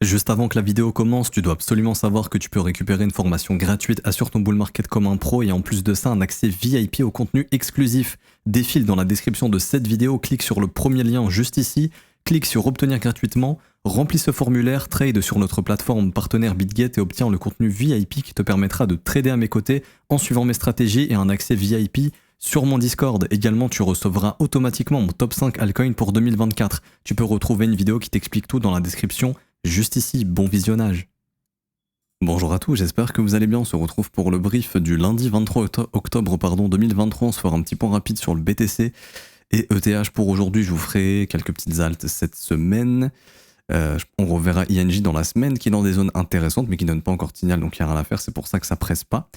Juste avant que la vidéo commence, tu dois absolument savoir que tu peux récupérer une formation gratuite Assure ton bull market comme un pro et en plus de ça un accès VIP au contenu exclusif. Défile dans la description de cette vidéo, clique sur le premier lien juste ici, clique sur obtenir gratuitement, remplis ce formulaire, trade sur notre plateforme partenaire BitGet et obtiens le contenu VIP qui te permettra de trader à mes côtés en suivant mes stratégies et un accès VIP sur mon Discord. Également, tu recevras automatiquement mon top 5 altcoin pour 2024. Tu peux retrouver une vidéo qui t'explique tout dans la description juste ici. Bon visionnage. Bonjour à tous, j'espère que vous allez bien. On se retrouve pour le brief du lundi 23 octobre 2023. On se fera un petit point rapide sur le BTC et ETH pour aujourd'hui. Je vous ferai quelques petites altes cette semaine. On reverra INJ dans la semaine qui est dans des zones intéressantes mais qui ne donne pas encore de signal, donc il n'y a rien à faire. C'est pour ça que ça presse pas.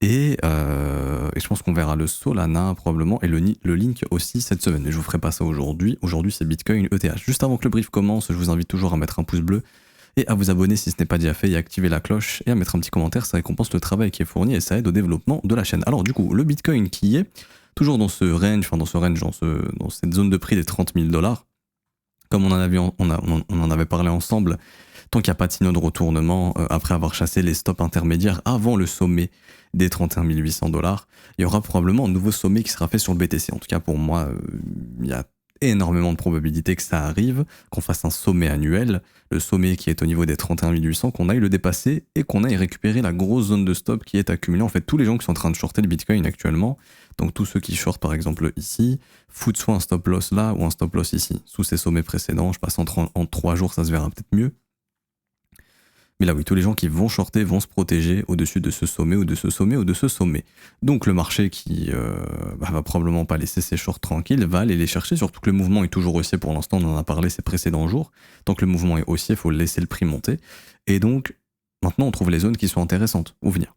Et je pense qu'on verra le Solana probablement et le Link aussi cette semaine. Mais je vous ferai pas ça aujourd'hui. Aujourd'hui c'est Bitcoin ETH. Juste avant que le brief commence, je vous invite toujours à mettre un pouce bleu et à vous abonner si ce n'est pas déjà fait et à activer la cloche et à mettre un petit commentaire. Ça récompense le travail qui est fourni et ça aide au développement de la chaîne. Alors du coup, le Bitcoin qui est toujours dans ce range, dans cette zone de prix des 30 000 $. Comme on en avait parlé ensemble, tant qu'il n'y a pas de signaux de retournement, après avoir chassé les stops intermédiaires avant le sommet des 31 800 $, il y aura probablement un nouveau sommet qui sera fait sur le BTC. En tout cas, pour moi, il y a énormément de probabilités que ça arrive, qu'on fasse un sommet annuel, le sommet qui est au niveau des 31 800, qu'on aille le dépasser et qu'on aille récupérer la grosse zone de stop qui est accumulée. En fait, tous les gens qui sont en train de shorter le Bitcoin actuellement, donc tous ceux qui shortent par exemple ici, foutent soit un stop loss là ou un stop loss ici. Sous ces sommets précédents, je passe en 3 jours, ça se verra peut-être mieux. Mais là oui, tous les gens qui vont shorter vont se protéger au-dessus de ce sommet ou de ce sommet ou de ce sommet. Donc le marché qui va probablement pas laisser ses shorts tranquilles, va aller les chercher, surtout que le mouvement est toujours haussier pour l'instant, on en a parlé ces précédents jours. Tant que le mouvement est haussier, il faut laisser le prix monter. Et donc, maintenant on trouve les zones qui sont intéressantes, où venir.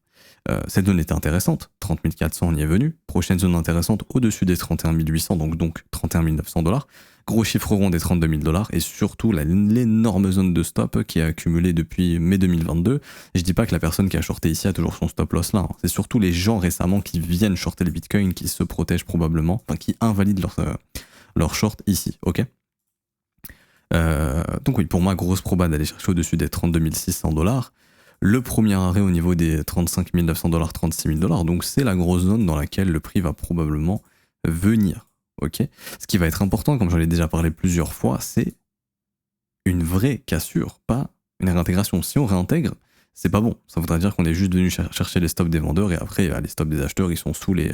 Cette zone était intéressante, 30 400 on y est venu. Prochaine zone intéressante au-dessus des 31 800, donc 31 900 $. Gros chiffre rond des 32 000 $. Et surtout l'énorme zone de stop qui est accumulée depuis mai 2022. Et je dis pas que la personne qui a shorté ici a toujours son stop loss là. Hein. C'est surtout les gens récemment qui viennent shorter le Bitcoin qui se protègent probablement, enfin qui invalident leur short ici, ok. Donc oui, pour moi, grosse proba d'aller chercher au-dessus des 32 600 $. Le premier arrêt au niveau des 35 900 $, 36 000 $. Donc c'est la grosse zone dans laquelle le prix va probablement venir. Ok. Ce qui va être important, comme j'en ai déjà parlé plusieurs fois, c'est une vraie cassure, pas une réintégration. Si on réintègre, c'est pas bon. Ça voudrait dire qu'on est juste venu chercher les stops des vendeurs et après les stops des acheteurs ils sont sous les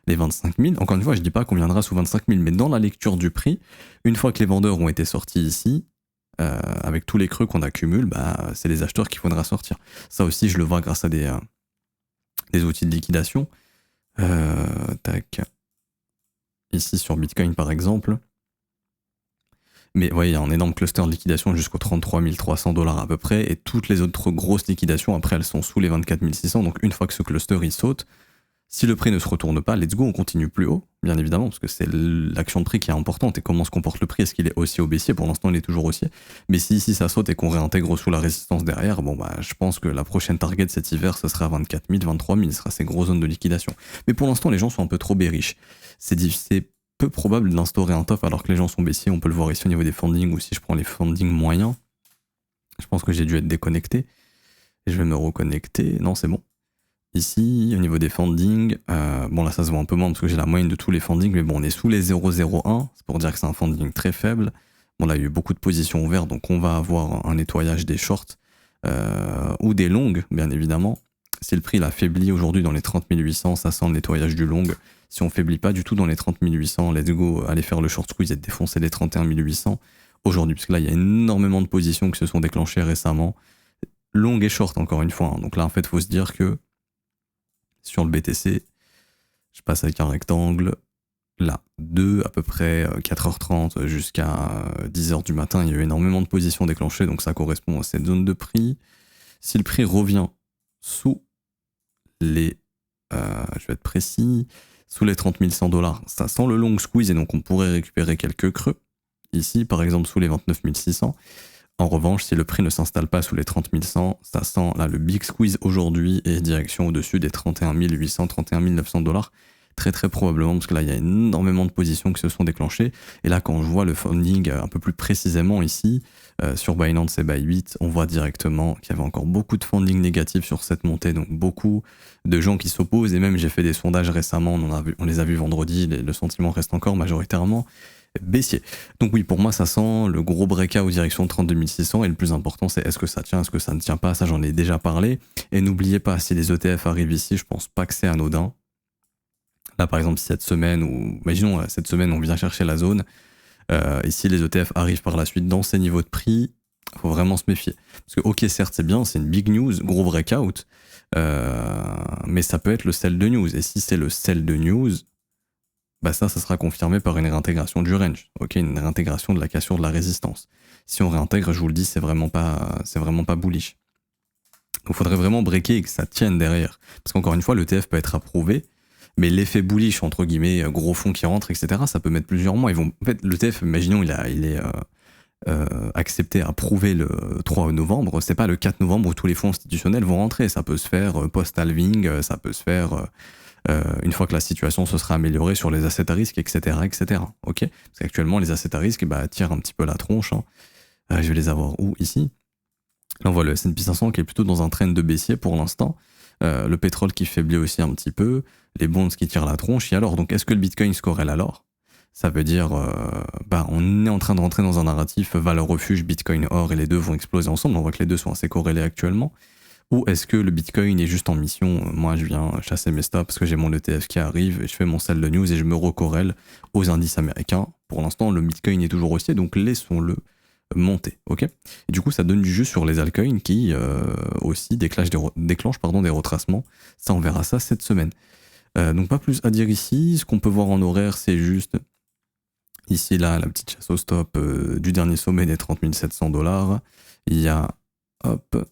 25 000. Encore une fois, je dis pas qu'on viendra sous 25 000, mais dans la lecture du prix, une fois que les vendeurs ont été sortis ici, avec tous les creux qu'on accumule, c'est les acheteurs qu'il faudra sortir. Ça aussi, je le vois grâce à des outils de liquidation. Tac. Ici sur Bitcoin par exemple. Mais ouais, il y a un énorme cluster de liquidation jusqu'aux 33 300 $ à peu près. Et toutes les autres grosses liquidations, après, elles sont sous les 24 600. Donc une fois que ce cluster il saute, si le prix ne se retourne pas, let's go, on continue plus haut, bien évidemment, parce que c'est l'action de prix qui est importante et comment se comporte le prix, est-ce qu'il est haussier ou baissier, pour l'instant il est toujours haussier, mais si ici ça saute et qu'on réintègre sous la résistance derrière, je pense que la prochaine target cet hiver, ce sera 24 000, 23 000, ce sera ces grosses zones de liquidation. Mais pour l'instant les gens sont un peu trop bearish, c'est peu probable d'instaurer un top alors que les gens sont baissiers, on peut le voir ici au niveau des fundings, ou si je prends les fundings moyens, je pense que j'ai dû être déconnecté, et je vais me reconnecter, non c'est bon. Ici, au niveau des fundings, là ça se voit un peu moins parce que j'ai la moyenne de tous les fundings, mais bon, on est sous les 0,01, c'est pour dire que c'est un funding très faible. Bon, là, il y a eu beaucoup de positions ouvertes, donc on va avoir un nettoyage des shorts ou des longues, bien évidemment. Si le prix l'a faibli aujourd'hui dans les 30 800, ça sent le nettoyage du long. Si on faiblit pas du tout dans les 30 800, let's go, aller faire le short squeeze et défoncer les 31 800 aujourd'hui, parce que là, il y a énormément de positions qui se sont déclenchées récemment. Long et short, encore une fois. Hein. Donc là, en fait, il faut se dire que sur le BTC, je passe avec un rectangle, là, de à peu près 4h30 jusqu'à 10h du matin, il y a eu énormément de positions déclenchées, donc ça correspond à cette zone de prix. Si le prix revient sous les, je vais être précis, sous les 30 100 $, ça sent le long squeeze et donc on pourrait récupérer quelques creux. Ici, par exemple, sous les 29 600. En revanche, si le prix ne s'installe pas sous les 30 100, ça sent là le big squeeze aujourd'hui et direction au-dessus des 31 800, 31 900 $. très très probablement, parce que là il y a énormément de positions qui se sont déclenchées, et là quand je vois le funding un peu plus précisément ici, sur Binance et Bybit, on voit directement qu'il y avait encore beaucoup de funding négatif sur cette montée, donc beaucoup de gens qui s'opposent, et même j'ai fait des sondages récemment, on les a vus vendredi, le sentiment reste encore majoritairement baissier. Donc oui, pour moi ça sent le gros breakout direction de 32 600, et le plus important c'est est-ce que ça tient, est-ce que ça ne tient pas, ça j'en ai déjà parlé, et n'oubliez pas, si les ETF arrivent ici, je pense pas que c'est anodin. Là par exemple cette semaine, ou imaginons cette semaine on vient chercher la zone, et si les ETF arrivent par la suite dans ces niveaux de prix, il faut vraiment se méfier. Parce que ok, certes c'est bien, c'est une big news, gros breakout, mais ça peut être le sell de news, et si c'est le sell de news, bah ça sera confirmé par une réintégration du range, ok, une réintégration de la cassure de la résistance. Si on réintègre, je vous le dis, c'est vraiment pas bullish. Donc il faudrait vraiment breaker et que ça tienne derrière. Parce qu'encore une fois, l'ETF peut être approuvé, mais l'effet bullish, entre guillemets, gros fonds qui rentrent, etc., ça peut mettre plusieurs mois. En fait, l'ETF, imaginons, il est accepté, approuvé le 3 novembre, c'est pas le 4 novembre où tous les fonds institutionnels vont rentrer. Ça peut se faire post-halving, ça peut se faire une fois que la situation se sera améliorée sur les assets à risque, etc., etc. Ok, parce qu'actuellement, les assets à risque tirent un petit peu la tronche. Hein. Je vais les avoir où? Ici. Là, on voit le S&P 500 qui est plutôt dans un trend de baissier pour l'instant. Le pétrole qui faiblit aussi un petit peu. Les bonds qui tirent la tronche. Et alors, donc, est-ce que le Bitcoin se corrèle alors? Ça veut dire, on est en train de rentrer dans un narratif valeur refuge, Bitcoin, or, et les deux vont exploser ensemble. On voit que les deux sont assez corrélés actuellement. Ou est-ce que le Bitcoin est juste en mission? Moi, je viens chasser mes stops parce que j'ai mon ETF qui arrive et je fais mon sell de news et je me recorrèle aux indices américains. Pour l'instant, le Bitcoin est toujours haussier, donc laissons-le monter, ok? Et du coup, ça donne du jus sur les altcoins qui aussi déclenchent des retracements. Ça, on verra ça cette semaine. Donc, pas plus à dire ici. Ce qu'on peut voir en horaire, c'est juste ici, là, la petite chasse au stop du dernier sommet des 30 700 $. Il y a, hop,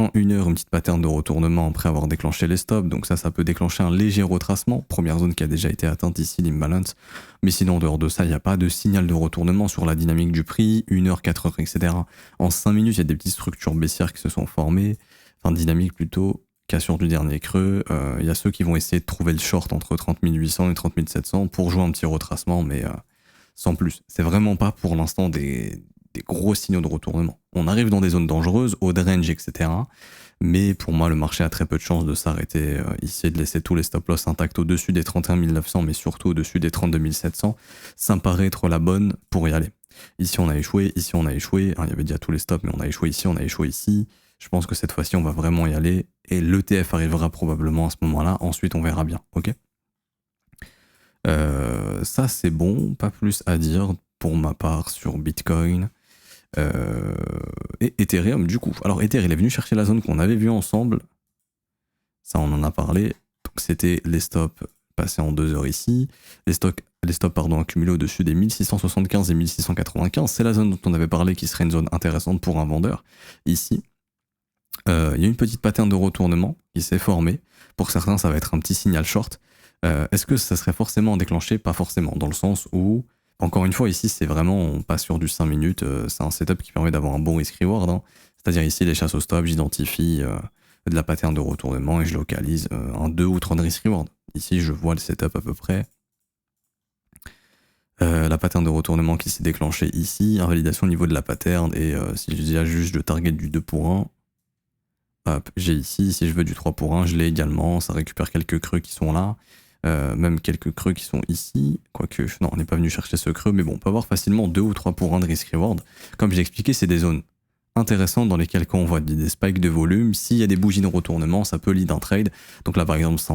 en une heure, une petite pattern de retournement après avoir déclenché les stops. Donc ça peut déclencher un léger retracement. Première zone qui a déjà été atteinte ici, l'imbalance. Mais sinon, en dehors de ça, il n'y a pas de signal de retournement sur la dynamique du prix. 1 heure, 4 heures, etc. En 5 minutes, il y a des petites structures baissières qui se sont formées. Enfin, dynamique plutôt, cassure du dernier creux. Il y a ceux qui vont essayer de trouver le short entre 30 800 et 30 700 pour jouer un petit retracement, mais sans plus. C'est vraiment pas pour l'instant des gros signaux de retournement. On arrive dans des zones dangereuses, haut de range, etc. Mais pour moi, le marché a très peu de chances de s'arrêter ici et de laisser tous les stop-loss intacts au-dessus des 31 900, mais surtout au-dessus des 32 700. Ça me paraît être la bonne pour y aller. Ici, on a échoué, ici, on a échoué. Il y avait déjà tous les stops, mais on a échoué ici, on a échoué ici. Je pense que cette fois-ci, on va vraiment y aller. Et l'ETF arrivera probablement à ce moment-là. Ensuite, on verra bien. Ok ? Ça, c'est bon. Pas plus à dire pour ma part sur Bitcoin. Et Ethereum du coup. Alors Ether il est venu chercher la zone qu'on avait vue ensemble. Ça on en a parlé. Donc c'était les stops passés en 2 heures ici. Les stops accumulés au-dessus des 1675 et 1695. C'est la zone dont on avait parlé qui serait une zone intéressante pour un vendeur. Ici, il y a une petite pattern de retournement qui s'est formée. Pour certains ça va être un petit signal short. Est-ce que ça serait forcément déclenché? Pas forcément, dans le sens où encore une fois, ici, c'est vraiment, on passe sur du 5 minutes, c'est un setup qui permet d'avoir un bon risk-reward. Hein. C'est-à-dire ici, les chasses au stop, j'identifie de la pattern de retournement et je localise un 2 ou 3 de risk-reward. Ici, je vois le setup à peu près. La pattern de retournement qui s'est déclenchée ici, invalidation au niveau de la pattern, et si je dis juste le target du 2 pour 1, hop, j'ai ici, si je veux du 3 pour 1, je l'ai également, ça récupère quelques creux qui sont là. Même quelques creux qui sont ici, quoique non on n'est pas venu chercher ce creux, mais bon on peut avoir facilement 2 ou 3 pour 1 de risk reward. Comme j'ai expliqué, c'est des zones intéressantes dans lesquelles quand on voit des spikes de volume, s'il y a des bougies de retournement, ça peut lead un trade. Donc là par exemple ça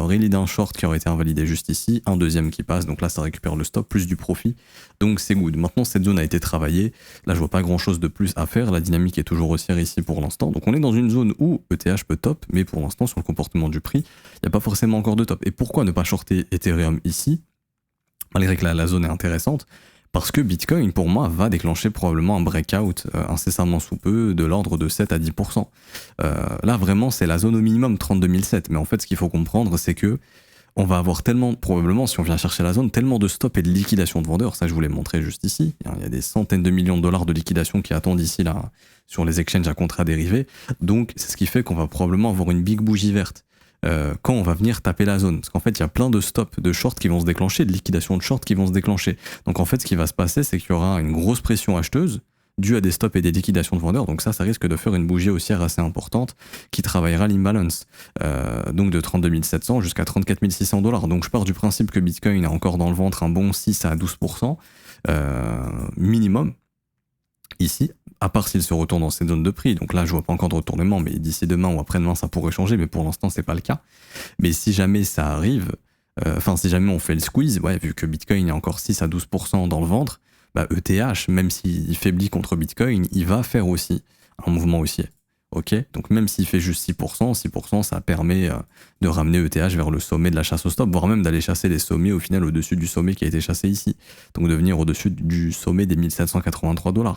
aurait lead un short qui aurait été invalidé juste ici, un deuxième qui passe, donc là ça récupère le stop plus du profit, donc c'est good. Maintenant cette zone a été travaillée, là je vois pas grand chose de plus à faire, la dynamique est toujours haussière ici pour l'instant, donc on est dans une zone où ETH peut top, mais pour l'instant sur le comportement du prix, il n'y a pas forcément encore de top. Et pourquoi ne pas shorter Ethereum ici, malgré que la zone est intéressante? Parce que Bitcoin, pour moi, va déclencher probablement un breakout incessamment sous peu de l'ordre de 7 à 10%. Là, vraiment, c'est la zone au minimum 32 007. Mais en fait, ce qu'il faut comprendre, c'est que on va avoir tellement, probablement, si on vient chercher la zone, tellement de stops et de liquidation de vendeurs. Ça, je vous l'ai montré juste ici. Il y a des centaines de millions de dollars de liquidation qui attendent ici, là, sur les exchanges à contrats dérivés. Donc, c'est ce qui fait qu'on va probablement avoir une big bougie verte. quand on va venir taper la zone. Parce qu'en fait, il y a plein de stops de short qui vont se déclencher, de liquidation de short qui vont se déclencher. Donc en fait, ce qui va se passer, c'est qu'il y aura une grosse pression acheteuse due à des stops et des liquidations de vendeurs. Donc ça risque de faire une bougie haussière assez importante qui travaillera l'imbalance. Donc de 32 700 jusqu'à 34 600 $. Donc je pars du principe que Bitcoin a encore dans le ventre un bon 6 à 12% minimum ici, à part s'il se retourne dans cette zone de prix. Donc là, je vois pas encore de retournement, mais d'ici demain ou après-demain, ça pourrait changer, mais pour l'instant, c'est pas le cas. Mais si jamais ça arrive, si jamais on fait le squeeze, vu que Bitcoin est encore 6 à 12% dans le ventre, ETH, même s'il faiblit contre Bitcoin, il va faire aussi un mouvement haussier. Ok, donc même s'il fait juste 6%, ça permet de ramener ETH vers le sommet de la chasse au stop, voire même d'aller chasser les sommets au final au-dessus du sommet qui a été chassé ici. Donc de venir au-dessus du sommet des 1783 $.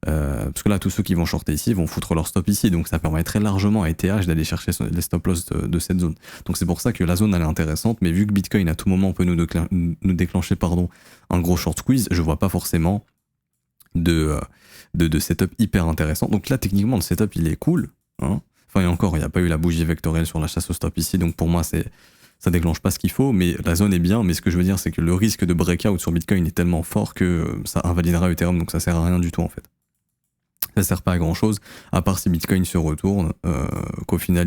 Parce que là, tous ceux qui vont shorter ici vont foutre leur stop ici, donc ça permettrait largement à ETH d'aller chercher les stop loss de cette zone. Donc c'est pour ça que la zone elle est intéressante, mais vu que Bitcoin à tout moment peut nous déclencher un gros short squeeze, je vois pas forcément de setup hyper intéressant. Donc là, techniquement, le setup, il est cool. Hein. Enfin, et encore, il n'y a pas eu la bougie vectorielle sur la chasse au stop ici, donc pour moi, ça déclenche pas ce qu'il faut, mais la zone est bien. Mais ce que je veux dire, c'est que le risque de breakout sur Bitcoin est tellement fort que ça invalidera Ethereum, donc ça sert à rien du tout, en fait. Ça sert pas à grand chose, à part si Bitcoin se retourne, qu'au final,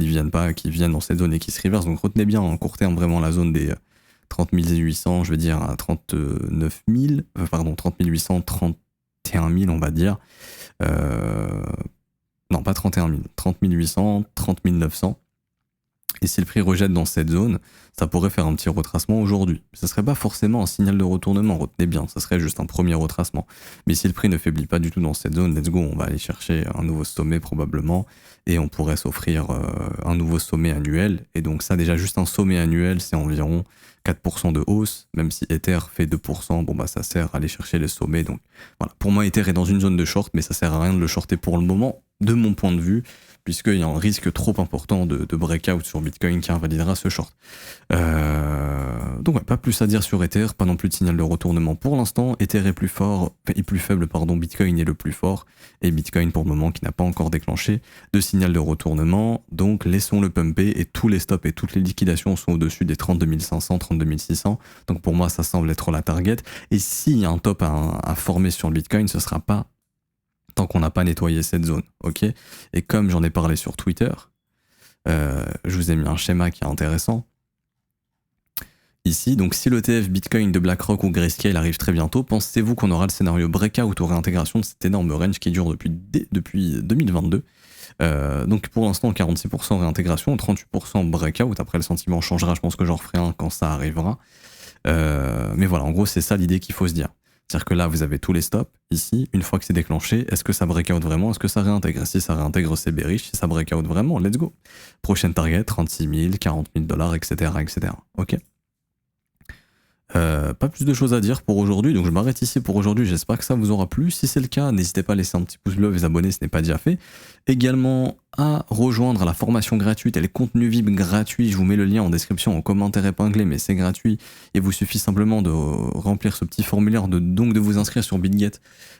qu'ils viennent dans cette zone et qu'ils se reversent. Donc retenez bien en court terme vraiment la zone des 30 800, je veux dire, à 39 000, 30 800, 31 000, on va dire. Non, pas 31 000, 30 800, 30 900. Et si le prix rejette dans cette zone, ça pourrait faire un petit retracement aujourd'hui. Ce ne serait pas forcément un signal de retournement, retenez bien, ça serait juste un premier retracement. Mais si le prix ne faiblit pas du tout dans cette zone, let's go, on va aller chercher un nouveau sommet probablement, et on pourrait s'offrir un nouveau sommet annuel. Et donc ça, déjà, juste un sommet annuel, c'est environ 4% de hausse, même si Ether fait 2%, ça sert à aller chercher les sommets. Donc voilà, pour moi, Ether est dans une zone de short, mais ça sert à rien de le shorter pour le moment, de mon point de vue, puisqu'il y a un risque trop important de breakout sur Bitcoin qui invalidera ce short. Donc pas plus à dire sur Ether, pas non plus de signal de retournement pour l'instant. Ether est plus faible, Bitcoin est le plus fort, et Bitcoin pour le moment qui n'a pas encore déclenché de signal de retournement, donc laissons-le pumper, et tous les stops et toutes les liquidations sont au-dessus des 32 500, 32 600, donc pour moi ça semble être la target, et s'il y a un top à former sur le Bitcoin, ce sera pas tant qu'on n'a pas nettoyé cette zone, ok. Et comme j'en ai parlé sur Twitter, je vous ai mis un schéma qui est intéressant. Ici, donc si l'ETF Bitcoin de BlackRock ou Grayscale arrive très bientôt, pensez-vous qu'on aura le scénario breakout ou réintégration de cet énorme range qui dure depuis 2022 donc pour l'instant 46% réintégration, 38% breakout, après le sentiment changera, je pense que j'en referai un quand ça arrivera. Mais voilà, en gros c'est ça l'idée qu'il faut se dire. C'est-à-dire que là, vous avez tous les stops, ici, une fois que c'est déclenché, est-ce que ça breakout vraiment? Est-ce que ça réintègre? Si ça réintègre, c'est bearish. Si ça breakout vraiment, let's go. Prochaine target, 36 000, 40 000 $, etc., etc. Ok. Pas plus de choses à dire pour aujourd'hui, donc je m'arrête ici pour aujourd'hui, j'espère que ça vous aura plu. Si c'est le cas, n'hésitez pas à laisser un petit pouce bleu et vous abonner, ce n'est pas déjà fait. Également à rejoindre la formation gratuite et les contenus VIP gratuits, je vous mets le lien en description, en commentaire épinglé, mais c'est gratuit, et vous suffit simplement de remplir ce petit formulaire, donc de vous inscrire sur BitGet,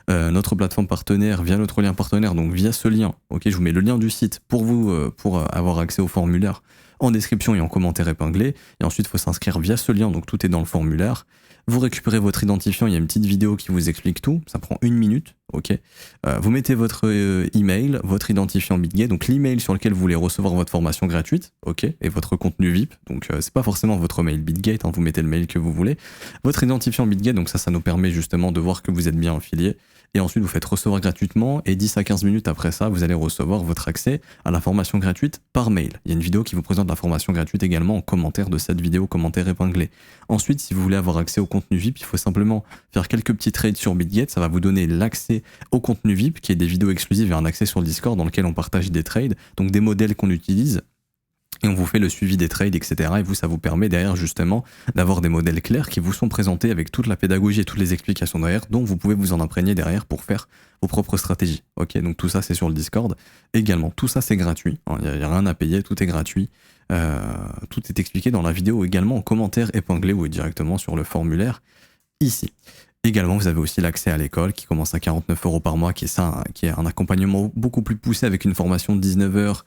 notre plateforme partenaire, via notre lien partenaire, donc via ce lien, ok, je vous mets le lien du site pour vous, pour avoir accès au formulaire, en description et en commentaire épinglé, et ensuite il faut s'inscrire via ce lien, donc tout est dans le formulaire. Vous récupérez votre identifiant, il y a une petite vidéo qui vous explique tout, ça prend 1 minute, ok. Vous mettez votre email, votre identifiant BitGet, donc l'email sur lequel vous voulez recevoir votre formation gratuite, ok, et votre contenu VIP, donc c'est pas forcément votre mail BitGet, hein, vous mettez le mail que vous voulez, votre identifiant BitGet, donc ça nous permet justement de voir que vous êtes bien affilié, et ensuite vous faites recevoir gratuitement, et 10 à 15 minutes après ça, vous allez recevoir votre accès à la formation gratuite par mail. Il y a une vidéo qui vous présente la formation gratuite également en commentaire de cette vidéo, commentaire épinglé. Ensuite, si vous voulez avoir accès au contenu VIP, il faut simplement faire quelques petits trades sur BitGet, ça va vous donner l'accès au contenu VIP, qui est des vidéos exclusives et un accès sur le Discord dans lequel on partage des trades, donc des modèles qu'on utilise, et on vous fait le suivi des trades, etc. Et vous, ça vous permet derrière justement d'avoir des modèles clairs qui vous sont présentés avec toute la pédagogie et toutes les explications derrière, dont vous pouvez vous en imprégner derrière pour faire vos propres stratégies. Ok, donc tout ça c'est sur le Discord. Également, tout ça c'est gratuit, il n'y a rien à payer, tout est gratuit. Tout est expliqué dans la vidéo également en commentaire épinglé ou directement sur le formulaire ici. Également, vous avez aussi l'accès à l'école qui commence à 49 € par mois, qui est un accompagnement beaucoup plus poussé avec une formation de 19 heures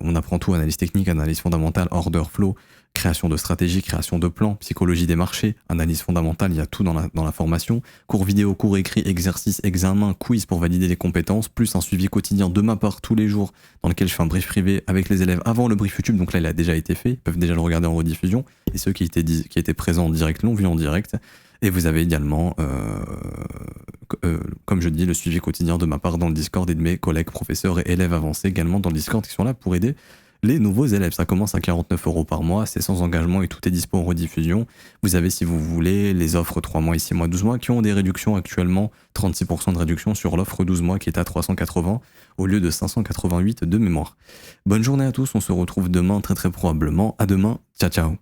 On apprend tout, analyse technique, analyse fondamentale, order flow, création de stratégie, création de plans, psychologie des marchés, analyse fondamentale, il y a tout dans la formation. Cours vidéo, cours écrit, exercice, examen, quiz pour valider les compétences, plus un suivi quotidien de ma part tous les jours dans lequel je fais un brief privé avec les élèves avant le brief YouTube. Donc là, il a déjà été fait, ils peuvent déjà le regarder en rediffusion. Et ceux qui étaient présents en direct l'ont vu en direct. Et vous avez également, comme je dis, le suivi quotidien de ma part dans le Discord et de mes collègues professeurs et élèves avancés également dans le Discord qui sont là pour aider les nouveaux élèves. Ça commence à 49 € par mois, c'est sans engagement et tout est dispo en rediffusion. Vous avez, si vous voulez, les offres 3 mois et 6 mois, 12 mois qui ont des réductions actuellement, 36% de réduction sur l'offre 12 mois qui est à 380 au lieu de 588 de mémoire. Bonne journée à tous, on se retrouve demain très très probablement. À demain, ciao ciao.